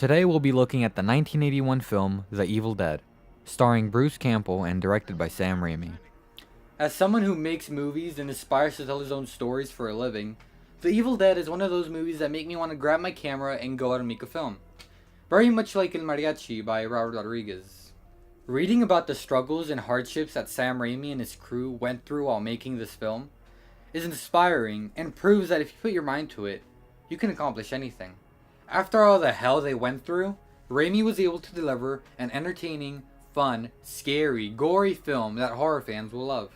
Today we'll be looking at the 1981 film The Evil Dead, starring Bruce Campbell and directed by Sam Raimi. As someone who makes movies and aspires to tell his own stories for a living, The Evil Dead is one of those movies that make me want to grab my camera and go out and make a film. Very much like El Mariachi by Robert Rodriguez. Reading about the struggles and hardships that Sam Raimi and his crew went through while making this film is inspiring and proves that if you put your mind to it, you can accomplish anything. After all the hell they went through, Raimi was able to deliver an entertaining, fun, scary, gory film that horror fans will love.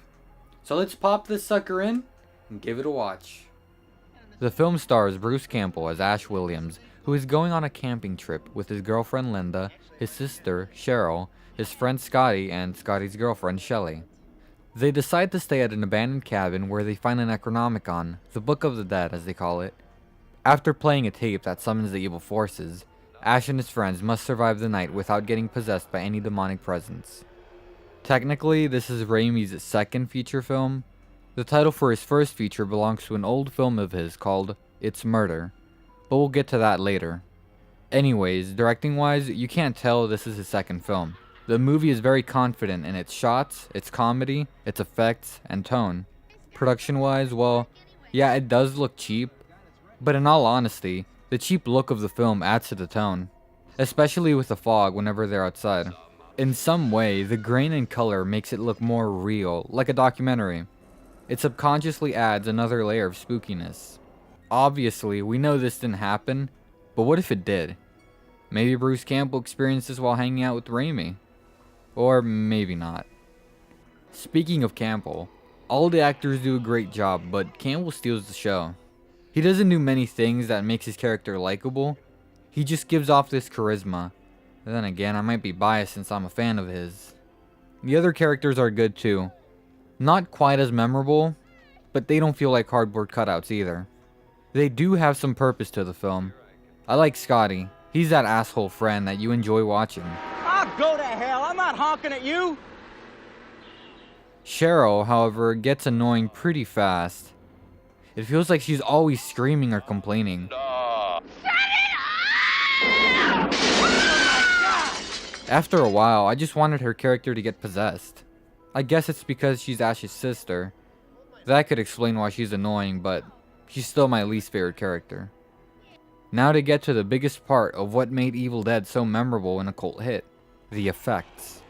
So let's pop this sucker in and give it a watch. The film stars Bruce Campbell as Ash Williams, who is going on a camping trip with his girlfriend Linda, his sister Cheryl, his friend Scotty, and Scotty's girlfriend Shelley. They decide to stay at an abandoned cabin where they find an Necronomicon, the Book of the Dead as they call it. After playing a tape that summons the evil forces, Ash and his friends must survive the night without getting possessed by any demonic presence. Technically, this is Raimi's second feature film. The title for his first feature belongs to an old film of his called It's Murder, but we'll get to that later. Anyways, directing wise, you can't tell this is his second film. The movie is very confident in its shots, its comedy, its effects, and tone. Production wise, well, yeah, it does look cheap, but in all honesty, the cheap look of the film adds to the tone, especially with the fog whenever they're outside. In some way, the grain and color makes it look more real, like a documentary. It subconsciously adds another layer of spookiness. Obviously, we know this didn't happen, but what if it did? Maybe Bruce Campbell experienced this while hanging out with Raimi. Or maybe not. Speaking of Campbell, all the actors do a great job, but Campbell steals the show. He doesn't do many things that makes his character likable. He just gives off this charisma. Then again, I might be biased since I'm a fan of his. The other characters are good too. Not quite as memorable, but they don't feel like cardboard cutouts either. They do have some purpose to the film. I like Scotty. He's that asshole friend that you enjoy watching. I'll go to hell. I'm not honking at you. Cheryl, however, gets annoying pretty fast. It feels like she's always screaming or complaining. After a while, I just wanted her character to get possessed. I guess it's because she's Ash's sister. That could explain why she's annoying, but she's still my least favorite character. Now to get to the biggest part of what made Evil Dead so memorable and a cult hit, the effects.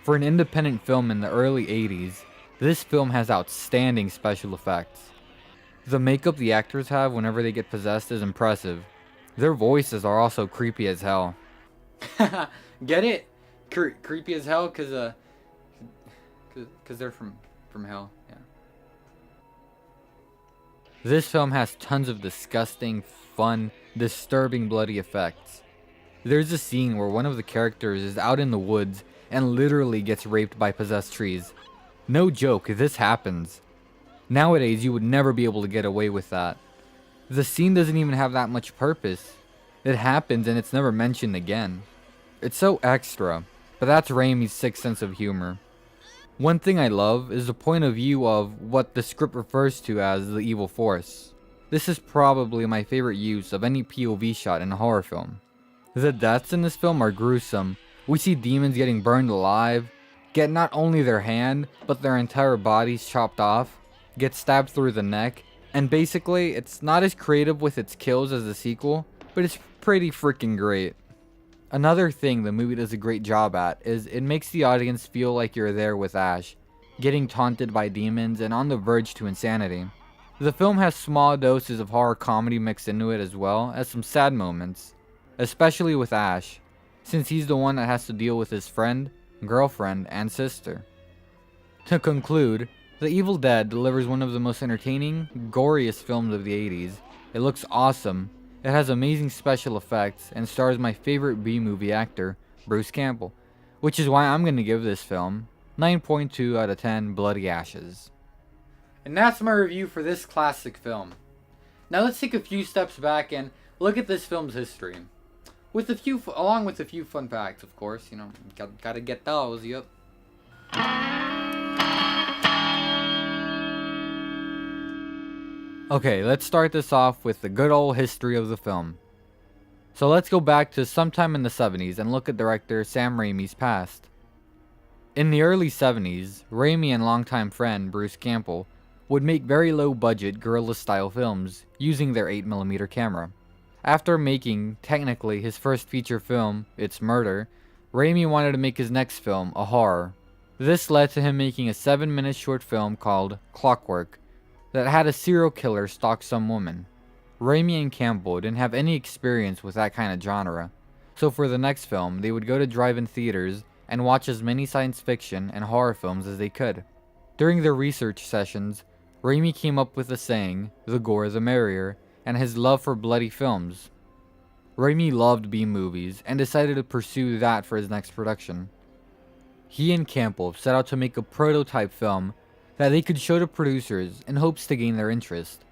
For an independent film in the early 80s, this film has outstanding special effects. The makeup the actors have whenever they get possessed is impressive. Their voices are also creepy as hell. Get it? Creepy as hell, cause they're from hell. Yeah. This film has tons of disgusting, fun, disturbing bloody effects. There's a scene where one of the characters is out in the woods and literally gets raped by possessed trees. No joke, this happens. Nowadays, you would never be able to get away with that. The scene doesn't even have that much purpose. It happens and it's never mentioned again. It's so extra, but that's Raimi's sixth sense of humor. One thing I love is the point of view of what the script refers to as the evil force. This is probably my favorite use of any POV shot in a horror film. The deaths in this film are gruesome. We see demons getting burned alive, get not only their hand, but their entire bodies chopped off, get stabbed through the neck, and basically, it's not as creative with its kills as the sequel, but it's pretty freaking great. Another thing the movie does a great job at is it makes the audience feel like you're there with Ash, getting taunted by demons and on the verge to insanity. The film has small doses of horror comedy mixed into it as well as some sad moments, especially with Ash, since he's the one that has to deal with his friend, girlfriend, and sister. To conclude, The Evil Dead delivers one of the most entertaining, goriest films of the 80s. It looks awesome, it has amazing special effects, and stars my favorite B-movie actor, Bruce Campbell, which is why I'm going to give this film 9.2 out of 10 bloody ashes. And that's my review for this classic film. Now let's take a few steps back and look at this film's history. Along with a few fun facts, of course. You know, gotta get those, yep. Okay, let's start this off with the good old history of the film. So let's go back to sometime in the 70s and look at director Sam Raimi's past. In the early 70s, Raimi and longtime friend Bruce Campbell would make very low budget guerrilla style films using their 8mm camera. After making, technically, his first feature film, It's Murder, Raimi wanted to make his next film a horror. This led to him making a 7-minute short film called Clockwork that had a serial killer stalk some woman. Raimi and Campbell didn't have any experience with that kind of genre, so for the next film, they would go to drive-in theaters and watch as many science fiction and horror films as they could. During their research sessions, Raimi came up with the saying, "The gore the merrier," and his love for bloody films. Raimi loved B movies and decided to pursue that for his next production. He and Campbell set out to make a prototype film that they could show to producers in hopes to gain their interest.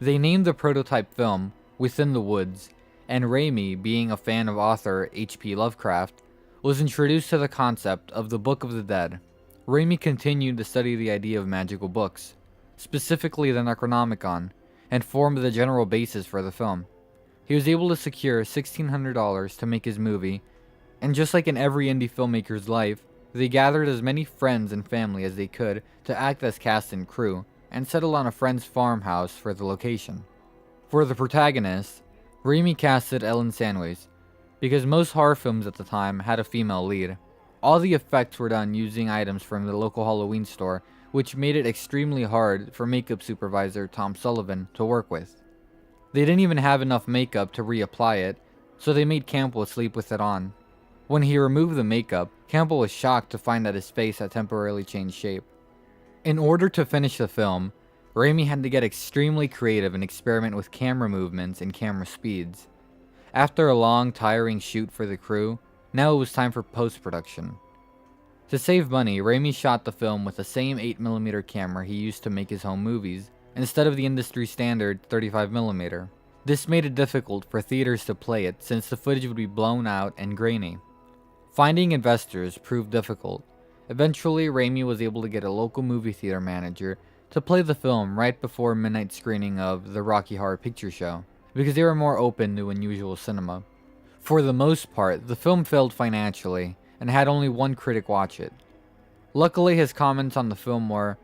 They named the prototype film Within the Woods, and Raimi, being a fan of author H.P. Lovecraft, was introduced to the concept of the Book of the Dead. Raimi continued to study the idea of magical books, specifically the Necronomicon, and formed the general basis for the film. He was able to secure $1,600 to make his movie, and just like in every indie filmmaker's life, they gathered as many friends and family as they could to act as cast and crew, and settled on a friend's farmhouse for the location. For the protagonist, Raimi casted Ellen Sandways, because most horror films at the time had a female lead. All the effects were done using items from the local Halloween store, which made it extremely hard for makeup supervisor Tom Sullivan to work with. They didn't even have enough makeup to reapply it, so they made Campbell sleep with it on. When he removed the makeup, Campbell was shocked to find that his face had temporarily changed shape. In order to finish the film, Raimi had to get extremely creative and experiment with camera movements and camera speeds. After a long, tiring shoot for the crew, now it was time for post-production. To save money, Raimi shot the film with the same 8mm camera he used to make his home movies, instead of the industry standard 35mm. This made it difficult for theaters to play it since the footage would be blown out and grainy. Finding investors proved difficult. Eventually, Raimi was able to get a local movie theater manager to play the film right before midnight screening of the Rocky Horror Picture Show, because they were more open to unusual cinema. For the most part, the film failed financially, and had only one critic watch it. Luckily, his comments on the film were,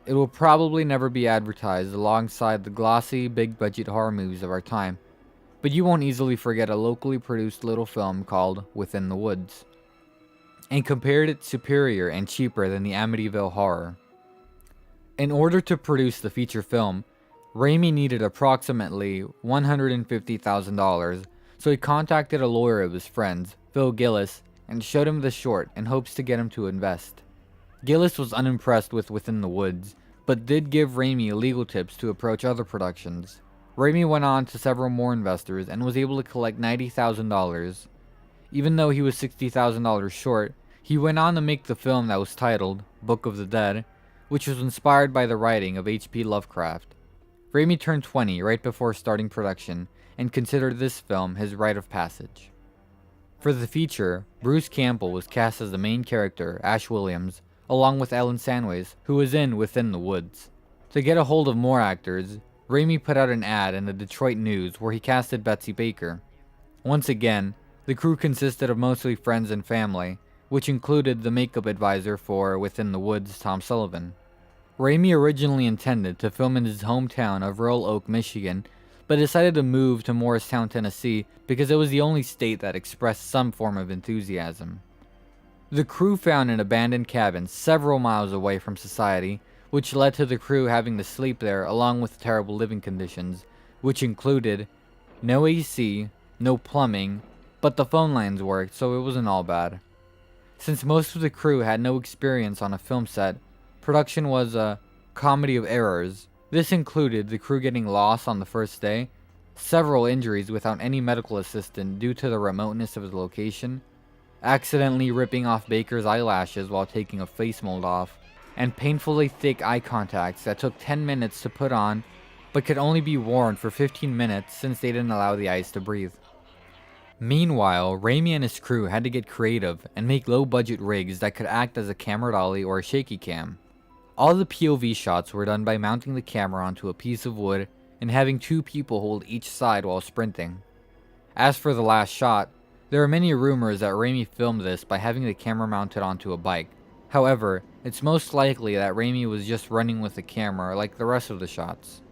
"It will probably never be advertised alongside the glossy, big-budget horror movies of our time, but you won't easily forget a locally produced little film called Within the Woods," and compared it superior and cheaper than the Amityville Horror. In order to produce the feature film, Raimi needed approximately $150,000, so he contacted a lawyer of his friends, Phil Gillis, and showed him the short in hopes to get him to invest. Gillis was unimpressed with Within the Woods, but did give Raimi legal tips to approach other productions. Raimi went on to several more investors and was able to collect $90,000. Even though he was $60,000 short, he went on to make the film that was titled Book of the Dead, which was inspired by the writing of H.P. Lovecraft. Raimi turned 20 right before starting production and considered this film his rite of passage. For the feature, Bruce Campbell was cast as the main character, Ash Williams, along with Ellen Sandways, who was in Within the Woods. To get a hold of more actors, Raimi put out an ad in the Detroit News where he casted Betsy Baker. Once again, the crew consisted of mostly friends and family, which included the makeup advisor for Within the Woods, Tom Sullivan. Raimi originally intended to film in his hometown of Royal Oak, Michigan, but decided to move to Morristown, Tennessee because it was the only state that expressed some form of enthusiasm. The crew found an abandoned cabin several miles away from society, which led to the crew having to sleep there along with terrible living conditions, which included no AC, no plumbing, but the phone lines worked, so it wasn't all bad. Since most of the crew had no experience on a film set, production was a comedy of errors. This included the crew getting lost on the first day, several injuries without any medical assistance due to the remoteness of the location, accidentally ripping off Baker's eyelashes while taking a face mold off, and painfully thick eye contacts that took 10 minutes to put on but could only be worn for 15 minutes since they didn't allow the eyes to breathe. Meanwhile, Raimi and his crew had to get creative and make low-budget rigs that could act as a camera dolly or a shaky cam. All the POV shots were done by mounting the camera onto a piece of wood and having two people hold each side while sprinting. As for the last shot, there are many rumors that Raimi filmed this by having the camera mounted onto a bike. However, it's most likely that Raimi was just running with the camera like the rest of the shots.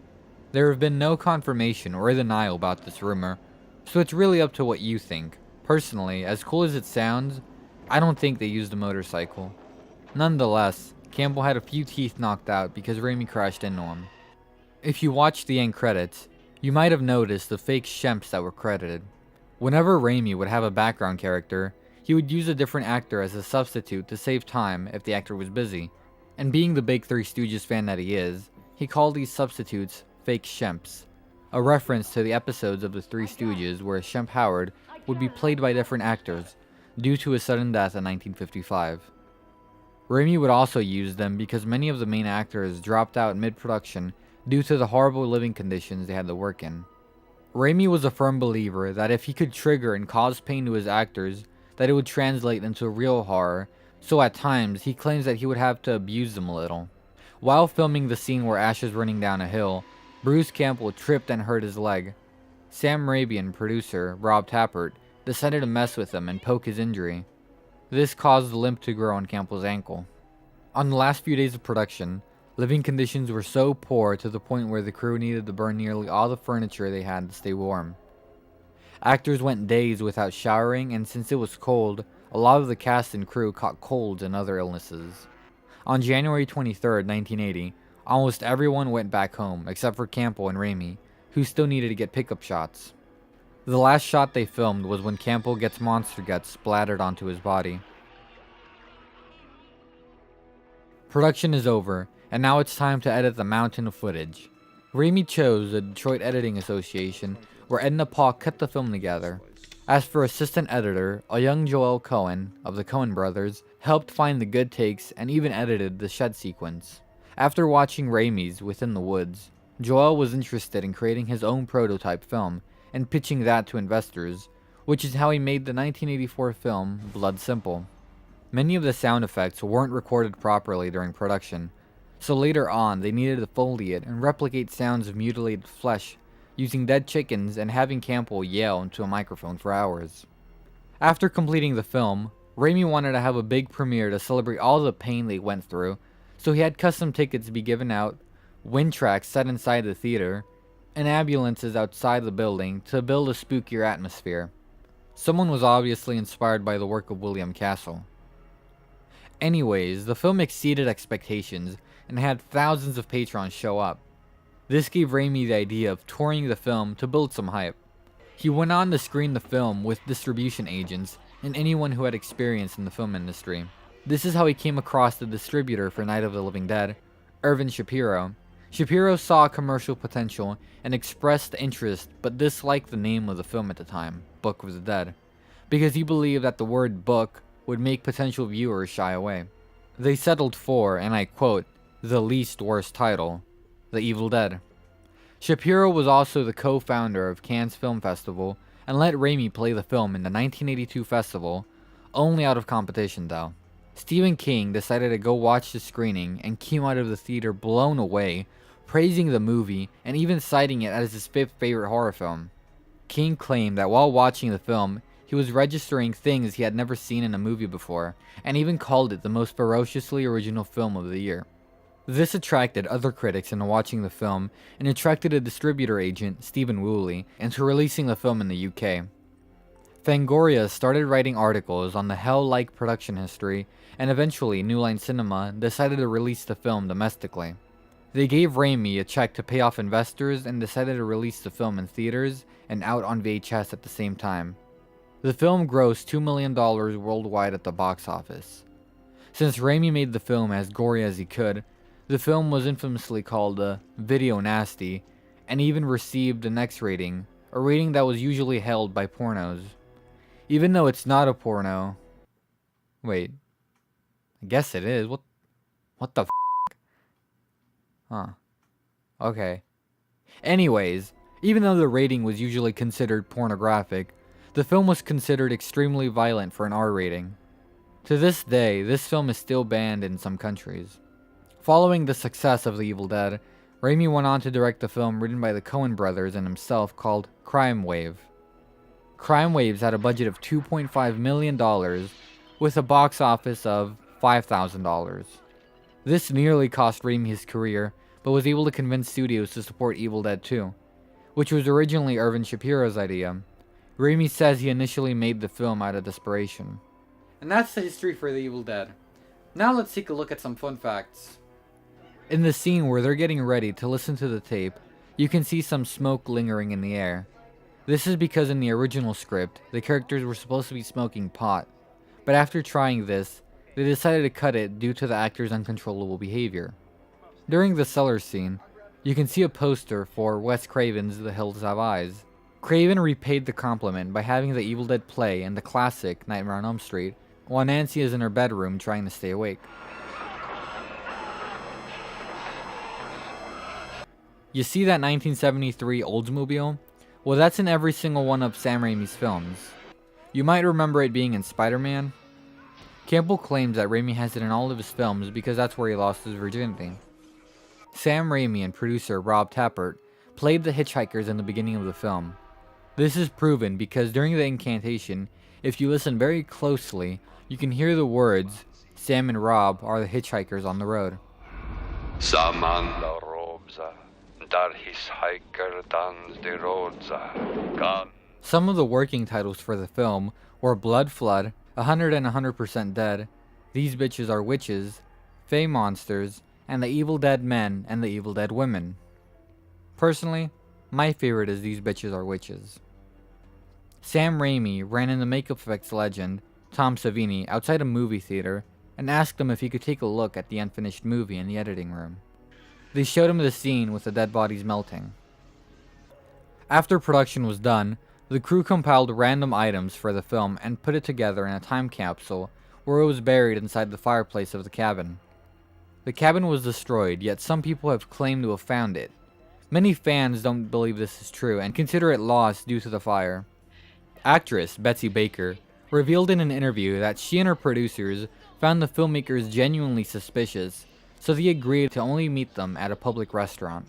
There have been no confirmation or denial about this rumor, so it's really up to what you think. Personally, as cool as it sounds, I don't think they used a motorcycle. Nonetheless, Campbell had a few teeth knocked out because Raimi crashed into him. If you watch the end credits, you might have noticed the fake Shemps that were credited. Whenever Raimi would have a background character, he would use a different actor as a substitute to save time if the actor was busy. And being the big Three Stooges fan that he is, he called these substitutes fake Shemps, a reference to the episodes of the Three Stooges where Shemp Howard would be played by different actors due to his sudden death in 1955. Raimi would also use them because many of the main actors dropped out mid-production due to the horrible living conditions they had to work in. Raimi was a firm believer that if he could trigger and cause pain to his actors, that it would translate into real horror, so at times he claims that he would have to abuse them a little. While filming the scene where Ash is running down a hill, Bruce Campbell tripped and hurt his leg. Sam Raimi and producer, Rob Tappert, decided to mess with him and poke his injury. This caused the limp to grow on Campbell's ankle. On the last few days of production, living conditions were so poor to the point where the crew needed to burn nearly all the furniture they had to stay warm. Actors went days without showering, and since it was cold, a lot of the cast and crew caught colds and other illnesses. On January 23, 1980, almost everyone went back home except for Campbell and Raimi, who still needed to get pickup shots. The last shot they filmed was when Campbell gets monster guts splattered onto his body. Production is over, and now it's time to edit the mountain of footage. Raimi chose the Detroit Editing Association, where Ed and Paul cut the film together. As for assistant editor, a young Joel Cohen, of the Coen brothers, helped find the good takes and even edited the shed sequence. After watching Raimi's Within the Woods, Joel was interested in creating his own prototype film and pitching that to investors, which is how he made the 1984 film Blood Simple. Many of the sound effects weren't recorded properly during production, so later on they needed to foley it and replicate sounds of mutilated flesh, using dead chickens and having Campbell yell into a microphone for hours. After completing the film, Raimi wanted to have a big premiere to celebrate all the pain they went through, so he had custom tickets be given out, wind tracks set inside the theater, and ambulances outside the building to build a spookier atmosphere. Someone was obviously inspired by the work of William Castle. Anyways, the film exceeded expectations and had thousands of patrons show up. This gave Raimi the idea of touring the film to build some hype. He went on to screen the film with distribution agents and anyone who had experience in the film industry. This is how he came across the distributor for Night of the Living Dead, Irvin Shapiro. Shapiro saw commercial potential and expressed interest but disliked the name of the film at the time, Book of the Dead, because he believed that the word book would make potential viewers shy away. They settled for, and I quote, the least worst title, The Evil Dead. Shapiro was also the co-founder of Cannes Film Festival and let Raimi play the film in the 1982 festival, only out of competition though. Stephen King decided to go watch the screening and came out of the theater blown away, praising the movie and even citing it as his fifth favorite horror film. King claimed that while watching the film, he was registering things he had never seen in a movie before, and even called it the most ferociously original film of the year. This attracted other critics into watching the film and attracted a distributor agent, Stephen Woolley, into releasing the film in the UK. Fangoria started writing articles on the hell-like production history, and eventually New Line Cinema decided to release the film domestically. They gave Raimi a check to pay off investors and decided to release the film in theaters and out on VHS at the same time. The film grossed $2 million worldwide at the box office. Since Raimi made the film as gory as he could, the film was infamously called Video Nasty, and even received an X rating, a rating that was usually held by pornos. Even though it's not a porno... Wait. I guess it is. What the f***? Huh. Okay. Anyways, even though the rating was usually considered pornographic, the film was considered extremely violent for an R rating. To this day, this film is still banned in some countries. Following the success of The Evil Dead, Raimi went on to direct the film written by the Coen brothers and himself called Crime Wave. Crime Waves had a budget of $2.5 million with a box office of $5,000. This nearly cost Raimi his career, but was able to convince studios to support Evil Dead 2, which was originally Irvin Shapiro's idea. Raimi says he initially made the film out of desperation. And that's the history for the Evil Dead. Now let's take a look at some fun facts. In the scene where they're getting ready to listen to the tape, you can see some smoke lingering in the air. This is because in the original script, the characters were supposed to be smoking pot, but after trying this, they decided to cut it due to the actors' uncontrollable behavior. During the cellar scene, you can see a poster for Wes Craven's The Hills Have Eyes. Craven repaid the compliment by having the Evil Dead play in the classic Nightmare on Elm Street, while Nancy is in her bedroom trying to stay awake. You see that 1973 Oldsmobile? Well, that's in every single one of Sam Raimi's films. You might remember it being in Spider-Man. Campbell claims that Raimi has it in all of his films because that's where he lost his virginity. Sam Raimi and producer Rob Tappert played the hitchhikers in the beginning of the film. This is proven because during the incantation, if you listen very closely, you can hear the words, Sam and Rob are the hitchhikers on the road. Samanda robza, dar hitchhiker dans de roadza, gone. Some of the working titles for the film were Blood Flood, 100 and 100% Dead, These Bitches Are Witches, Fey Monsters, and The Evil Dead Men and The Evil Dead Women. Personally, my favorite is These Bitches Are Witches. Sam Raimi ran into makeup effects legend Tom Savini outside a movie theater and asked him if he could take a look at the unfinished movie in the editing room. They showed him the scene with the dead bodies melting. After production was done, the crew compiled random items for the film and put it together in a time capsule where it was buried inside the fireplace of the cabin. The cabin was destroyed, yet some people have claimed to have found it. Many fans don't believe this is true and consider it lost due to the fire. Actress Betsy Baker revealed in an interview that she and her producers found the filmmakers genuinely suspicious, so they agreed to only meet them at a public restaurant.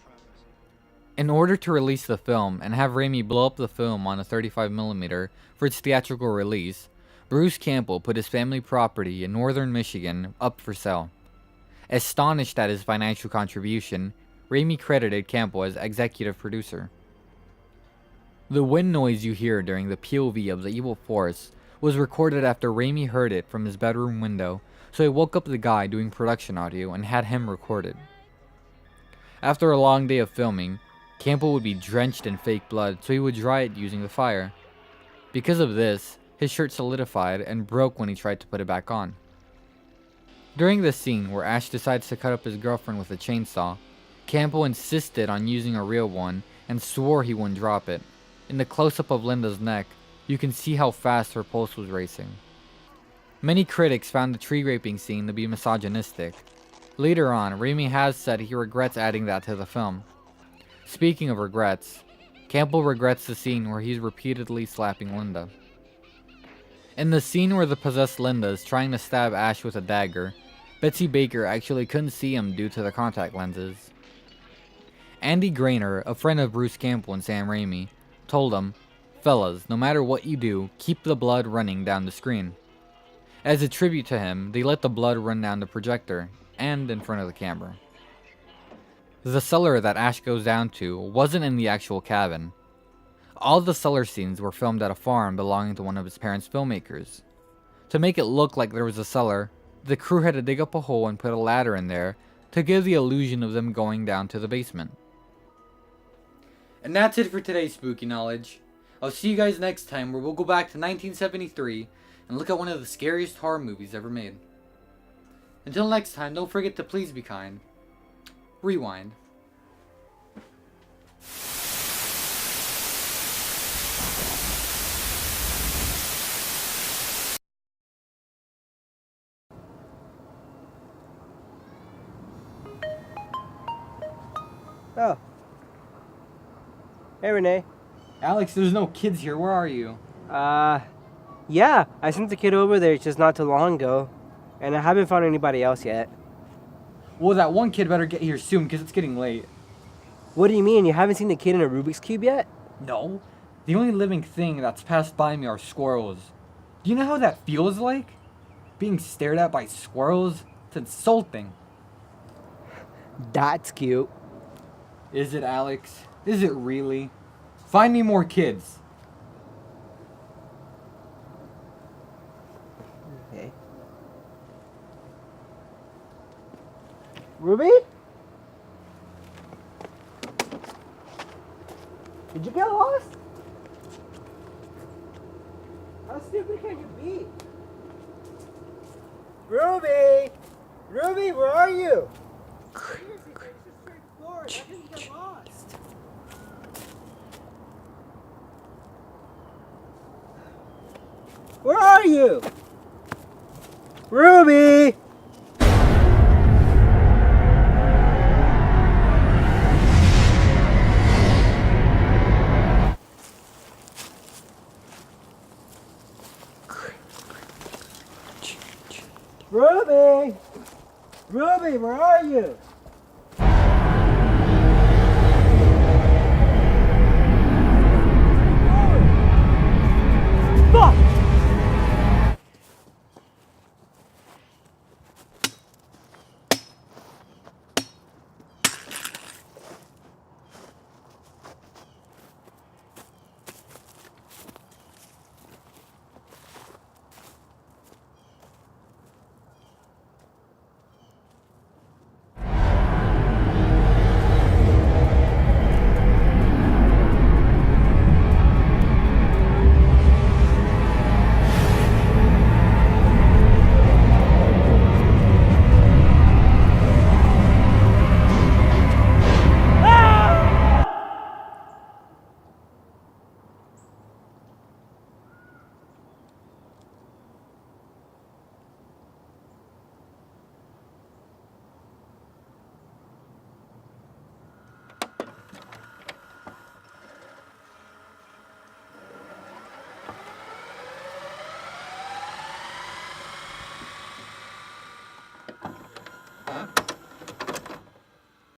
In order to release the film and have Raimi blow up the film on a 35mm for its theatrical release, Bruce Campbell put his family property in northern Michigan up for sale. Astonished at his financial contribution, Raimi credited Campbell as executive producer. The wind noise you hear during the POV of the evil force was recorded after Raimi heard it from his bedroom window, so he woke up the guy doing production audio and had him record it. After a long day of filming, Campbell would be drenched in fake blood, so he would dry it using the fire. Because of this, his shirt solidified and broke when he tried to put it back on. During the scene where Ash decides to cut up his girlfriend with a chainsaw, Campbell insisted on using a real one and swore he wouldn't drop it. In the close-up of Linda's neck, you can see how fast her pulse was racing. Many critics found the tree raping scene to be misogynistic. Later on, Raimi has said he regrets adding that to the film. Speaking of regrets, Campbell regrets the scene where he's repeatedly slapping Linda. In the scene where the possessed Linda is trying to stab Ash with a dagger, Betsy Baker actually couldn't see him due to the contact lenses. Andy Grainer, a friend of Bruce Campbell and Sam Raimi, told him, "Fellas, no matter what you do, keep the blood running down the screen." As a tribute to him, they let the blood run down the projector, and in front of the camera. The cellar that Ash goes down to wasn't in the actual cabin. All the cellar scenes were filmed at a farm belonging to one of his parents' filmmakers. To make it look like there was a cellar, the crew had to dig up a hole and put a ladder in there to give the illusion of them going down to the basement. And that's it for today's spooky knowledge. I'll see you guys next time where we'll go back to 1973 and look at one of the scariest horror movies ever made. Until next time, don't forget to please be kind. Rewind. Oh. Hey, Rene. Alex, there's no kids here. Where are you? Yeah, I sent the kid over there just not too long ago, and I haven't found anybody else yet. Well, that one kid better get here soon because it's getting late. What do you mean? You haven't seen the kid in a Rubik's Cube yet? No. The only living thing that's passed by me are squirrels. Do you know how that feels like? Being stared at by squirrels? It's insulting. That's cute. Is it, Alex? Is it really? Find me more kids. Okay. Ruby? Did you get lost? How stupid can you be? Ruby! Ruby, where are you? Seriously, it's just straightforward. How can you get lost? Where are you? Ruby! Ruby! Ruby, where are you?